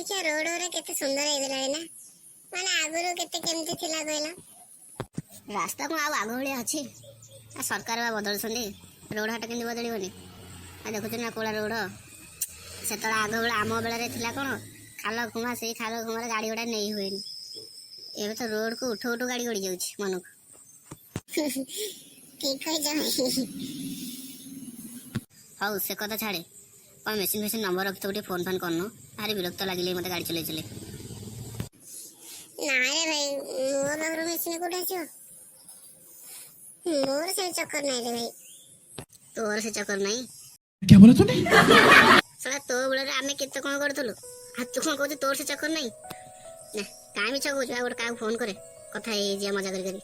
देखिए रोड रे केते सुंदर हेगलाय ना माने आगुरु केते केमती थिला कहला रास्ता को आउ आग भलिया अछि आ सरकार बा बदल छनी रोड हाट केंदी बदलिबनी आ देखुछ ना कोला रोड सेतला आग बेला आम बेला रे थिला कोन खाल खुमा से खाल खुमा गाड़ी गोडा नै होइनी एबे तो रोड को उठो उठो गाड़ी गड़ी जाउछ मनुक ठीक है जाई हाउ से कथा छाड़े कोन मेसिन नंबर रखतो उठे फोन फान करनो भारी विरक्त लागिले मते गाड़ी चले चले ना रे भाई मोर बाबू मेसिन कोठा छ मोर से चक्कर नहीं रे भाई तोर से चक्कर नहीं क्या बोला तूने सला तो बोले आमे केते कोन करतलु आ तू कोन कहू तोर से चक्कर नहीं ना काई मिछ कहू आ गोट का फोन करे कथा हे जे मजा करी करी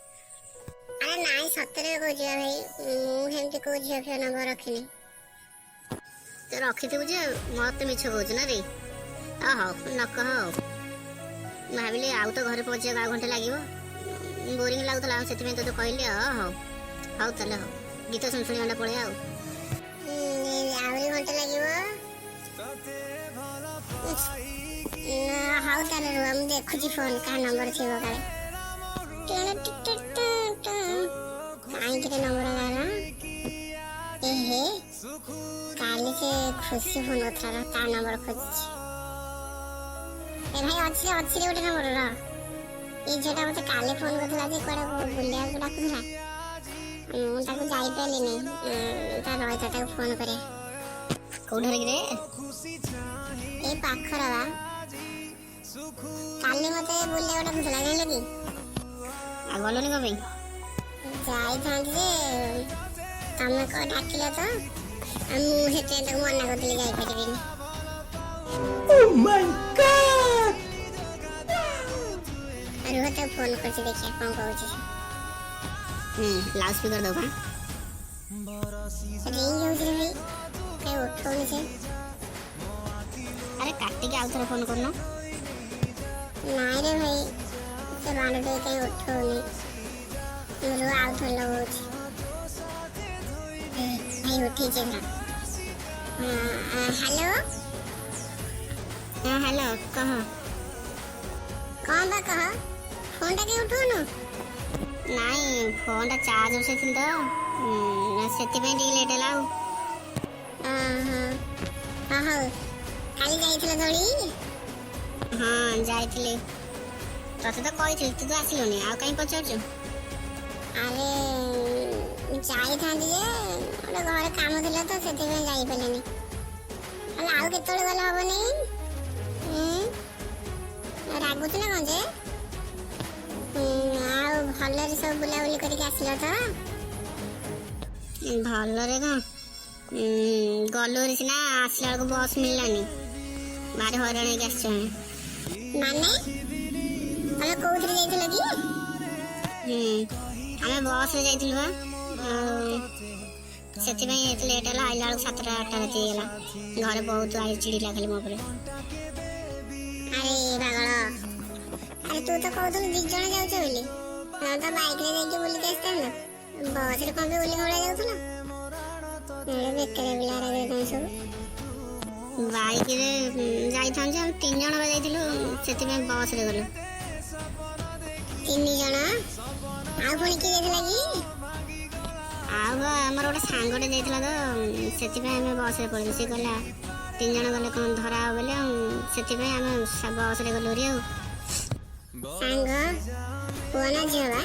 अरे नाई सतरे को जिया भाई मु हेमती को जिया फे नंबर रखिनी तो रखिथिबु जे मत मिछ कहू ना रे आ हो न कह भाविले आउ तो घर पहुंचे आ घंटे लागिवो बोरिंग लागतला सेति में तो कहली हो हाउ चले हो गीत सुन सुनी अंडा पळे आउ आवरी घंटे लागिवो हाउ चले रो हम देखु जी फोन का नंबर छिवो काले काई के नंबर आला ए हे काले से खुशी फोन उठा ता नंबर खोज ए भाई अच्छी रे नंबर रा ए जेटा मते काले फोन करथला जे कोडा बुलिया को डाकुला मु ताको जाई पेली नै ता रय ताको फोन करे कोठे रे ए पाखरा बा काले मते बुलिया को डाकुला नै लगी आ गलोनी को भाई जाई थांती जे तमे को डाकिला तो मु हेते ताको मना करतली जाई परिबिनी ओह माय गॉड अरे होता फोन करके देखिए कौन कहूँ लाउड स्पीकर दो रिंग हो रही है कहीं उठो नहीं से अरे काटी के आउ थोड़ा फोन करनो नहीं रे भाई से बांध दे कहीं उठो नहीं मुझे आउ थोड़ा लगो भाई उठी चेहरा हेलो हां हेलो कह कौन बा कह फोन टा के उठो न नहीं फोन टा चार्ज हो से थिन तो सेति पे डी लेट लाउ हां हां काली जाइथिला धोड़ी हां जाइथिले तते तो कहिथिल तू तो आसिलोनी आ काई पचारछु अरे जाई थांदी जे ओले घर काम थिला तो सेति में जाई पेलेनी अरे आउ केतोले गला हबो नहीं रागुच ना कौन जे आउ भलरे सब बुलाबुली करके आसिला तो भलरे का गलोरी सिना आसला को बस मिललानी बारे हराने के आछे माने हमें कोउथरे जाइथिल की हमें बस रे जाइथिल बा सेति में एत लेट हला आइला 7:30 राती गेला घरे बहुत आई चिड़ी लागले मो पर अरे बागळ अरे तू तो कहू दी जण जाउछ बोली ना तो बाइक रे जाके बोली देस्ता ना बस रे कोन बोली होड़ा जाउथला मेरे बेकरे बिला रे दे सब बाइक रे जाई थान जे 3 जण जाइथिलु सेति में बस रे गलो 3 जण आ कोन की जाइथिला की आउ हमर ओटा सांगटे जाइथिला तो सेति में हमें बस रे पड़े से कहला 3 जण गले कोन धरा बोले सेति में हमें सब बस रे गलो रे सांग कोना जेवा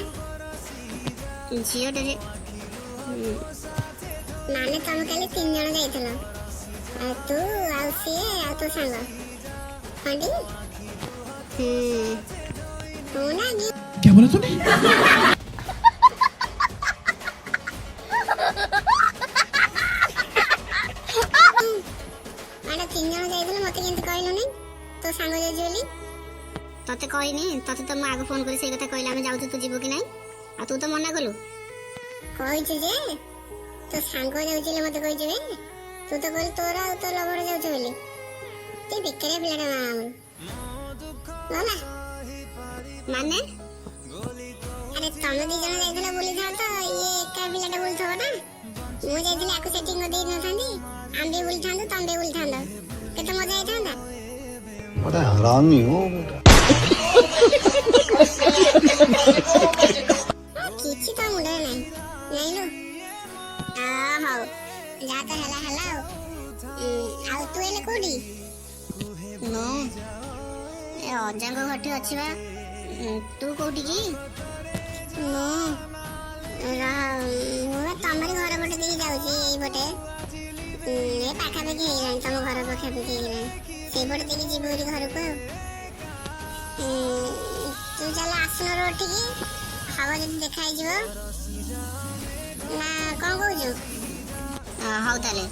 झियो रे माने तम खाली 3 जण जाइथिला तू आउ सिए आ तो सांग हंडी कोना जी क्या बोला तूने माने 3 जण जाइथिला मते केंत कहलो नहीं तो सांग जे जोली तते कहनी तते तो मैं आगे फोन करी से कथा कहला हम जाउ तू जीवो कि नहीं आ तू तो मना कलु कहि जे तो सांग जाउछले मते कहि जे तू तो बोल तोरा तो लबड़ जाउछ बोली ते बिकरे बिलाडा बोला माने अरे तमे दी जण जाइथिला बोली था तो ये एका बिलाडा बोल थो ना मु जाइथिला आकु सेटिंग दे न थांदी हम भी बोल थांदो तम भी बोल थांदो केते मजा आइ थांदा बड़ा हरामी हो କିଛି ତ ମୁଣ୍ଡରେ ନାହିଁ ନାଇଁଲୋ। ହଉ ଯାହା ତ ହେଲା ହେଲା ଆଉ ତୁ ହେଲେ କୋଉଠି? ମୁଁ ଏ ଅଜାଙ୍କ ଘରଠି ଅଛି ବା। ତୁ କୋଉଠି କି? ମୁଁ ତମରି ଘର ପଟେ ଦେଇକି ଯାଉଛି ଏଇପଟେ। ଏ ପାଖାପାଖି ହେଇଗଲାଣି, ତମ ଘର ପାଖାପାଖି ହେଇଗଲାଣି। ସେଇପଟେ ଦେଇକି ଯିବୁ ବୋଲି ଘରକୁ ଆଉ। ତୁ ଚାଲ ଆସୁନ ରୋଡଠିକି, ହବ ଯଦି ଦେଖା ହେଇଯିବ ନା କଣ କହୁଛୁ? ହଉ ତାହେଲେ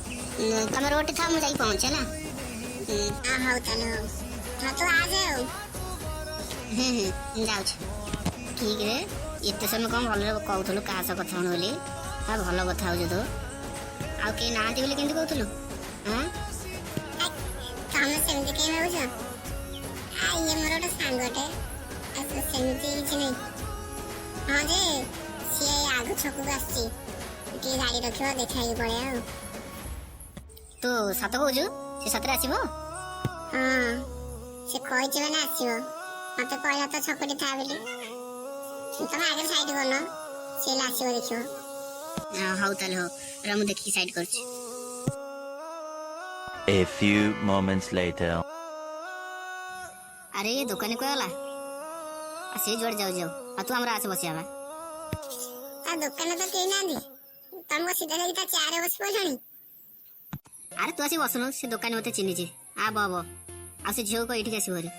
ତମେ ରୋଡ଼ରେ ଥାଅ, ମୁଁ ଯାଇକି ପହଞ୍ଚେ ହେଲା। ହଉ ତାହେଲେ ହଉ। ହଁ ତୁ ଆସେ ଆଉ। ଯାଉଛି। ଠିକ୍ ରେ ଏତେ ସମୟ କ'ଣ ଭଲରେ କହୁଥିଲୁ କାହା ସହ କଥା ହଉନୁ ବୋଲି? ଭଲ କଥା ହଉଛୁ ତୁ। ଆଉ କେହି ନାହାନ୍ତି ବୋଲି କେମିତି କହୁଥିଲୁ? ତମେ ସେମିତି କାହିଁ ଭାବୁଛ? ଇଏ ମୋର ଗୋଟେ ସାଙ୍ଗଟେ, ସେମିତି କିଛି ନାହିଁ। ହଁ ଯେ ସିଏ ଆଗ ଛକକୁ ଆସିଛି, ଟିକେ ଗାଡ଼ି ରଖିବ, ଦେଖା ହେଇକି ପଳେଇବା ଆଉ। ତୁ ସତ କହୁଛୁ? ସେ ସତରେ ଆସିବ? ହଁ ସେ କହିଛି ମାନେ ଆସିବ। ମତେ କହିଲା ତ ଛକଟି ଥା ବୋଲି। ତମେ ଆଗରେ ସାଇଡ୍ କରୁନ, ସେ ହେଲେ ଆସିବ ଦେଖିବ। ହଉ ତାହେଲେ ହଉ, ମୁଁ ଦେଖିକି ସାଇଡ୍ କରୁଛି। A few moments later. ଆରେ ଏ ଦୋକାନୀ କୁଆଗଲା? ସେ ଯୁଆଡ଼େ ଯାଉ ଯାଉ, ଆଉ ତୁ ଆମର ଆସେ ବସିବା ବା। ତା ଦୋକାନରେ ତ କେହି ନାହାନ୍ତି, ତମକୁ ସିଧା ଯାଇକି ତା ଚେୟାରରେ ବସି ପଡ଼ିଲଣି। ଆରେ ତୁ ଆସି ବସୁନୁ, ସେ ଦୋକାନୀ ମତେ ଚିହ୍ନିଛି। ବ ଆଉ ସେ ଝିଅକୁ ଏଇଠିକି ଆସିବ ଭାରି।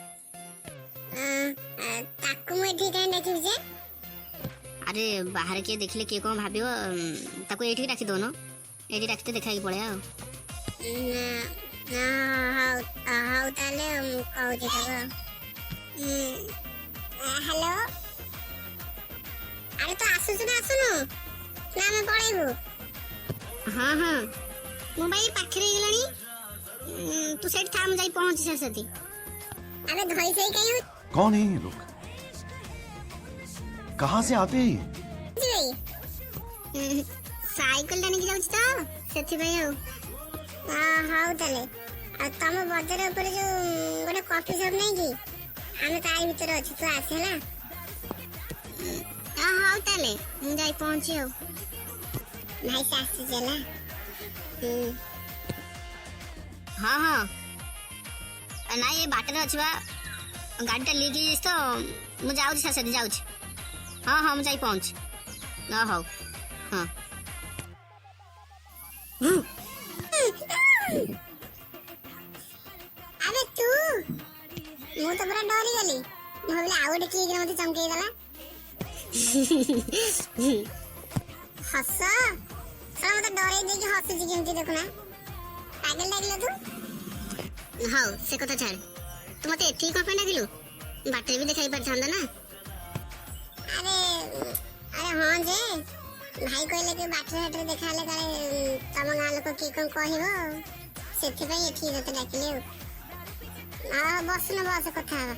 ତାକୁ ମୁଁ ଏଠି କାହିଁ ଡାକିବି ଯେ? ଆରେ ବାହାରେ କିଏ ଦେଖିଲେ କିଏ କ'ଣ ଭାବିବ, ତାକୁ ଏଇଠିକି ଡାକି ଦଉନ। ଏଇଠି ଡାକିତେ ଦେଖା ହେଇକି ପଳେଇବା ଆଉ। ହଉ ତାହେଲେ ମୁଁ କହୁଛି ତାକୁ। ହ୍ୟାଲୋ, ଆରେ ତୁ ଆସୁଛୁ ନା ଆସୁନୁ, ନା ଆମେ ପଳେଇବୁ? ହଁ ମୁଁ ଭାଇ ପାଖରେ ହେଇଗଲାଣି। ତୁ ସେଇଠି ଥା, ମୁଁ ଯାଇ ପହଞ୍ଚି ସେଠି। ଆବେ ଧଇ ସଇ କାହିଁ कौन है ये लोग? कहाँ से आते हैं ये? ସାଇକେଲଟା ନେଇକି ଯାଉଛି ତ, ସେଥିପାଇଁ ଆଉ। ହଉ ତାହେଲେ। ଆଉ ତମ ବଜାର ଉପରେ ଯୋଉ ଗୋଟେ କଫି ସପ୍ ନାହିଁ କି, ଆମେ ତାରି ଭିତରେ ଅଛୁ, ତୁ ଆସେ ହେଲା। ହଉ ତାହେଲେ ମୁଁ ଯାଇ ପହଞ୍ଚି ଆଉ। ଭାଇ ସେ ଆସିଛି ହେଲା। ହଁ ନାଇଁ ଏ ବାଟରେ ଅଛି ବା, ଗାଡ଼ିଟା ଲିକ୍ ହେଇଯାଇଛି ତ, ମୁଁ ଯାଉଛି ସେଠି ଯାଉଛି। ହଁ ମୁଁ ଯାଇ ପହଞ୍ଚି। ହଉ ହଁ। ଆବେ ତୁ, ମୁଁ ତ ପୁରା ଡରିଗଲି। ମୁଁ ଭାବିଲି ଆଉ ଗୋଟେ କିଏ ମତେ ଚମକେଇଦେଲା। ହସ ମତେ ଡରେଇ ଦେଇକି ହସୁଛି କେମିତି ଦେଖୁନା, ପାଗଳ ଲାଗିଲା ତୁ। ହଉ ସେ କଥା ଛାଡ, ତୁ ମତେ ଏଠିକି କ'ଣ ପାଇଁ ଡାକିଲୁ? ବାଟରେ ବି ଦେଖାଇ ପାରିଥାନ୍ତା ନା। ଆରେ ହଁ ଯେ ଭାଇ କହିଲେ କି ବାଟରେ ହାଟରେ ଦେଖା ହେଲେ କାଳେ ତମ ଗାଁ ଲୋକ କିଏ କ'ଣ କହିବ, ସେଥିପାଇଁ ଏଠିକି ତତେ ଡାକିଲି ଆଉ। ବସୁନ, ବସ କଥା ହବା।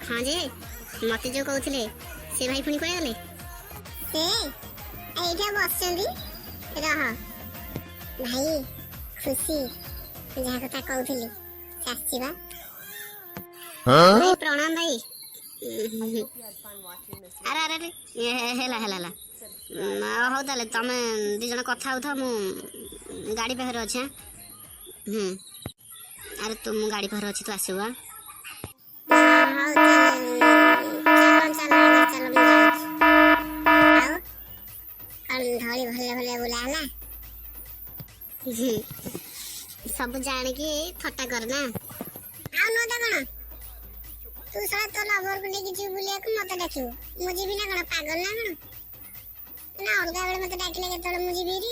ହଁ ଯେ ମତେ ଯୋଉ କହୁଥିଲେ ସେ ଭାଇ ପୁଣି କୁଆଡ଼େ ଗଲେ? ସେ ଏଇଠି ବସିଛନ୍ତି। ରହ ଭାଇ, ଖୁସି ଯାହା କଥା କହୁଥିଲି ସେ ଆସିଛି ବା। ଭାଇ ପ୍ରଣାମ ଭାଇ। ଆରେ ହେଲା ହଉ ତାହେଲେ ତମେ ଦି ଜଣ କଥା ହଉଥାଅ, ମୁଁ ଗାଡ଼ି ପାଖରେ ଅଛି। ଆରେ ମୁଁ ଗାଡ଼ି ପାଖରେ ଅଛି, ତୁ ଆସିବୁ। ହଉ ଚାଲ ମୁଁ ଯାଉଛି। ଆଉ ଧଳି ଭଲ ବୁଲା ହେଲା। ସବୁ ଜାଣିକି ଥଟ୍ଟା କର ନା। ଆଉ ନୁହ ତ କଣ, ତୁ ଶଳା ତୋ ଲଭରକୁ ନେଇକି ଯିବୁ ବୁଲିବାକୁ, ମତେ ଡାକିବୁ, ମୁଁ ଯିବି ନା କଣ? ପାଗଳ ନା କଣ? ନା ଅଲଗା ବେଳେ ମତେ ଡାକିଲେ କେତେବେଳେ ମୁଁ ଯିବି ହେରି।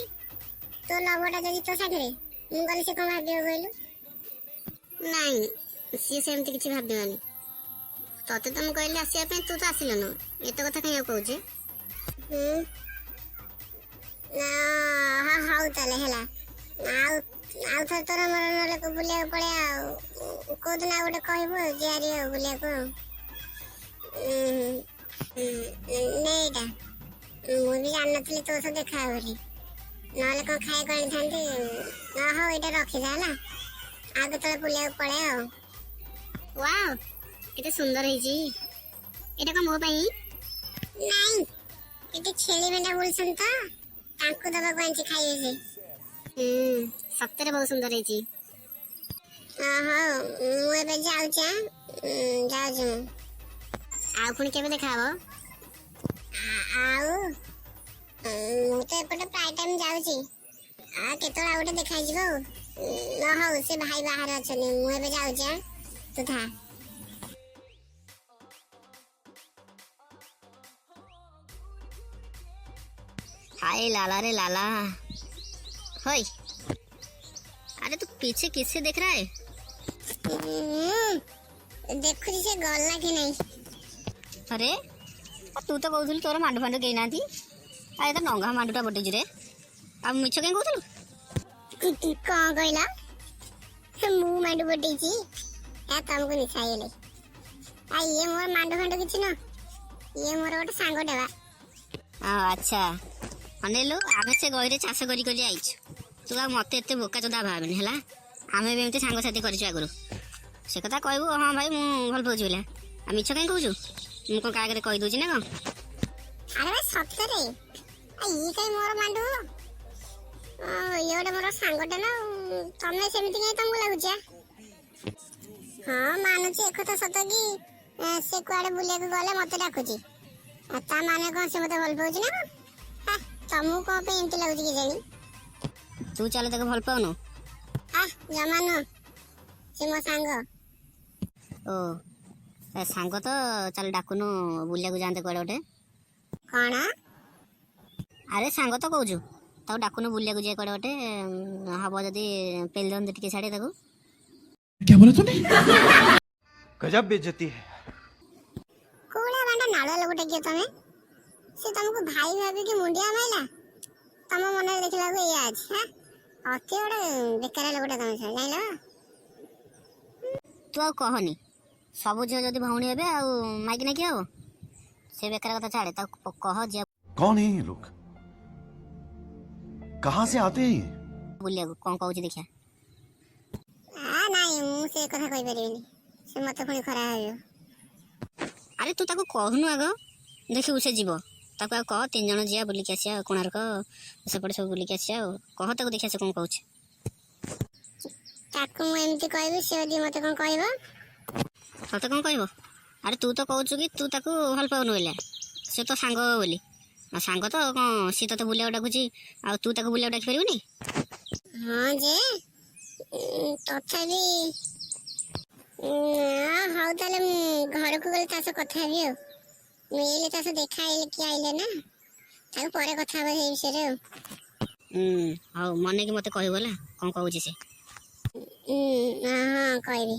ତୋ ଲଭରଟା ଯଦି ତୋ ସାଙ୍ଗରେ, ମୁଁ ଗଲେ ସେ କ'ଣ ଭାବିବ କହିଲୁ? ନାଇଁ, ସିଏ ସେମିତି କିଛି ଭାବିବନି। ତତେ ତ ମୁଁ କହିଲି ଆସିବା ପାଇଁ, ତୁ ତ ଆସିଲୁନୁ। ଏତେ କଥା କାହିଁ ଆଉ କହୁଛି? ହଉ ତାହେଲେ ହେଲା। ଆଉ ଥରେ ତୋର ମୋର ନହେଲେ ବୁଲିବାକୁ ପଳେଇବା ଆଉ। କୋଉଦିନ ଆଉ ଗୋଟେ କହିବୁ ଆଉ, ଯିଆରି ଆଉ ବୁଲିବାକୁ ଆଉ। ଏଇଟା ମୁଁ ବି ଜାଣିନଥିଲି ତୋ ସହ ଦେଖା ହବ ବୋଲି, ନହେଲେ କ'ଣ ଖାଇବାକୁ ଆଣିଥାନ୍ତି। ହଉ ଏଇଟା ରଖିଥା ହେଲା, ଆଉ କେତେବେଳେ ବୁଲିବାକୁ ପଳେଇବା ଆଉ। वाओ କେତେ ସୁନ୍ଦର ହେଇଛି। ଏଇଟା କଣ ମୋ ପାଇଁ? ନାଇଁ ଏଠି ଛେଳି ମେଣ୍ଢା ବୁଲୁଛନ୍ତି ତ ତାଙ୍କୁ ଦବାକୁ ଆଣିଛି ଖାଇବେ ସେ। ସତରେ ବହୁତ ସୁନ୍ଦର ହେଇଛି। ହଉ ମୁଁ ଏବେ ଯାଉଛି ଯାଉଛି ମୁଁ। ଆଉ ପୁଣି କେବେ ଦେଖାହବ? ଆଉ ମୁଁ ତ ଏପଟେ ପ୍ରାୟ ଟାଇମ୍ ଯାଉଛି। ଆଉ କେତେବେଳେ ଆଉ ଗୋଟେ ଦେଖାଯିବ ଆଉ। ହଉ ସେ ଭାଇ ବାହାରେ ଅଛନ୍ତି ମୁଁ ଏବେ ଯାଉଛି ତୁ ଥା। हाय लाला रे लाला। होय अरे तू पीछे किससे देख रहा है? ଦେଖୁଛି ସେ ଗଲା କି ନାଇଁ। अरे तू तो कहूलु तोर मांडू फांडू केही नांती आ एता नंगा मांडूटा बटेजु रे आ मिछ कें कहूलु? କଣ କହିଲ? ମୁଁ ମାଣ୍ଡୁ ବଟେଇଛି ତମକୁ ନିଶାଇଲେ। ଇଏ ମୋର ମାଣ୍ଡୁ ଫାଣ୍ଡୁ କିଛି ନୁହଁ, ଇଏ ମୋର ଗୋଟେ ସାଙ୍ଗଟେ ବା। अच्छा अनेलो आमे से गहिरे चाष करी करी आइछु। तू आ मते एते बोका चोदा भाबनी हला। आमे भी एमती सांग साथी करिछु आगुरु। से कथा कहबो हां भाई मु भल पाउछु बोला आ मिछ कें कहूछु? मु को कागरे कहि दोछि ना कोन? अरे भाई सତରେ ଇଏ କାଇଁ ମୋର ମାଣ୍ଡୁ? ଇଏ ଗୋଟେ ମୋର ସାଙ୍ଗଟେ ନା। ତମେ ସେମିତି କାଇଁ ତମକୁ ଲାଗୁଛି? ହଁ ମାନୁଛି ଏକଥା ସତ କି ସେ କୁଆଡେ ବୁଲିବାକୁ ଗଲେ ମତେ ଡାକୁଛି। ତା ମାନେ କଣ ସେ ମତେ ଭଲ ପାଉଛି ନା କଣ? ତମକୁ କଣ ପାଇଁ ଏମିତି ଲାଗୁଛି କେଜାଣି? तू चले तक भल पाउनु? ଜମା ନୁହଁ, ସେ ମୋ ସାଙ୍ଗ। ओ सांग तो चल डाकुनु बुलियाକୁ जाते कुआडे गोटे। କଣ? अरे सांग तो कहूछु ताऊ डाकुनु बुलियाକୁ जाए कुआडे गोटे हबो जदी पेल दन टिके छाडे ताकू। क्या बोला तूने? गजब बेइज्जती है। କୋଉଟା ବାଣ୍ଡା ନାଳ ଲୋକଟେ କିଏ ତମେ? ସେ ତମକୁ ଭାଇ ଭାବିକି ମୁଣ୍ଡିଆ ମାଇଲା, ତମ ମନରେ ଦେଖିଲାକୁ ଏଇଆ ଅଛି। ଅତି ଗୋଟେ ବେକାର ଲୋକଟା ତମେ ଜାଣିଲ। तू आ कहनी सबु झियो जदी भौणी हेबे आ माइकी ना कि हबो से बेकार कथा छाड़े ता कह जे कौन है ये लोग? कहाँ से आते हैं ये? बुलियाକୁ कोन कहूची देखिया। ନାଇଁ ମୁଁ ସେ କଥା କହିପାରିବିନି, ସେ ମତେ ପୁଣି ଖରାପ ଭାବିବ। अरे तू ताको कहनु आगो देखिबु से जीवो ताको कह 3 जण जिया बुलिक आसिया कोणार्क सेपटे सब बुलिक आसिया कह ताको देखिया से कोन कहूची। ତାକୁ ମୁଁ ଏମିତି କହିବି, ସେ ଯଦି ମତେ କଣ କହିବ? तते कोन कहबो? अरे तू तो कहूछु कि तू ताको हल पाउनु बोले से तो सांग बोली आ सांग तो कोन सी तते बुलिया डाकुची आ तू ताको बुलिया डाकी परिबनी? ହଁ ଯେ ତଥାପି ହଉ ତାହେଲେ ମୁଁ ଘରକୁ ଗଲେ ତା ସହ କଥା ହେବି ଆଉ। ମୁଁ ଏଇଲେ ତା ସହ ଦେଖା ହେଇଲେ କି ଆଇଲେ ନା, ତାକୁ ପରେ କଥା ହବା ସେଇ ବିଷୟରେ ଆଉ। ହଉ ମନେ କି ମତେ କହିବ ହେଲା କୋन कहूची से। ହଁ କହିବି।